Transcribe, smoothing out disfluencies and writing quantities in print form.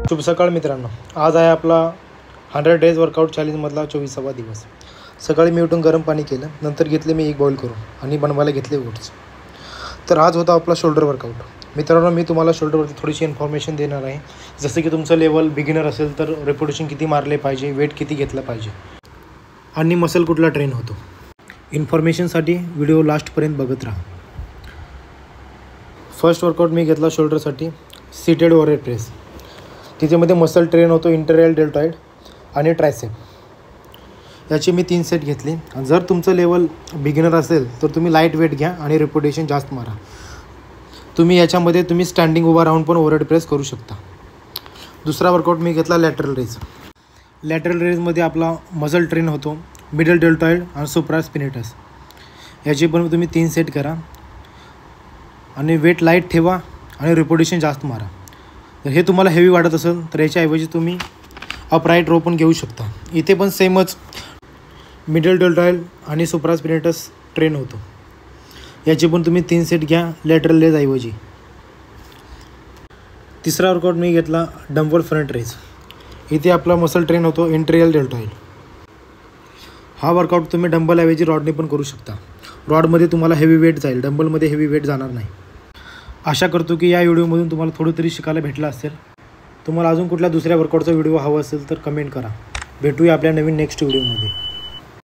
शुभ सकाळ मित्रांनो, आज आहे आपला 100 डेज वर्कआउट चॅलेंजमधला 24वा दिवस। सकाळी मी उठून गरम पाणी केलं, नंतर घेतले मी 1 बॉईल करून आणि बनवायला घेतले ओट्स। तर आज होता आपला शोल्डर वर्कआउट। मित्रांनो, मी तुम्हाला शोल्डरवरती थोडीशी इन्फॉर्मेशन देणार आहे, जसं की तुमचं लेवल बिगिनर असेल तर रेपिटेशन किती मारले पाहिजे, वेट किती घेतलं पाहिजे आणि मसल कुठला ट्रेन होतो। इन्फॉर्मेशनसाठी व्हिडिओ लास्टपर्यंत बघत राहा। फर्स्ट वर्कआउट मी घेतला शोल्डरसाठी सीटेड ओव्हरहेड प्रेस। तिच्यामध्ये मसल ट्रेन होतो इंटरॅल डेल्टॉइड आणि ट्रायसेप। याचे मी 3 सेट घेतले। जर तुमचं लेवल बिगिनर असेल तर तुम्ही लाईट वेट घ्या आणि रेपिटेशन जास्त मारा। तुम्ही याच्यामध्ये स्टँडिंग उभा राहून पण ओव्हरहेड प्रेस करू शकता। दुसरा वर्कआउट मी घेतला लॅटरल रेज। लॅटरल रेजमध्ये आपला मसल ट्रेन होतो मिडल डेल्टॉइड आणि सुप्रास्पिनेटस। याचे पण तुम्ही 3 सेट करा आणि वेट लाईट ठेवा आणि रेपिटेशन जास्त मारा। जर हे तुम्हाला हेवी वाटत असेल तर याच्याऐवजी तुम्ही अपराईट रो पण घेऊ शकता। इथे पण सेमच मिडल डेल्टॉइड आणि सुप्रास्पिनेटस ट्रेन होतो। याचे पण तुम्ही 3 सेट घ्या लॅटरल रेज ऐवजी। तिसरा वर्कआउट मी घेतला डंबल फ्रंट रेज। इथे आपला मसल ट्रेन होतो इंटरियल डेल्टॉइड। हा वर्कआउट तुम्ही डंबल ऐवजी रॉडने पण करू शकता। रॉडमध्ये तुम्हाला हेवी वेट जाईल, डंबलमध्ये हेवी वेट जाणार नाही। आशा करतो की या व्हिडिओमधून तुम्हाला थोडं तरी शिकायला भेटलं असेल। तुम्हाला अजून कुठल्या दुसऱ्या वर्कआउटचा व्हिडिओ हवा असेल तर कमेंट करा। भेटूया आपल्या नवीन नेक्स्ट व्हिडिओमध्ये।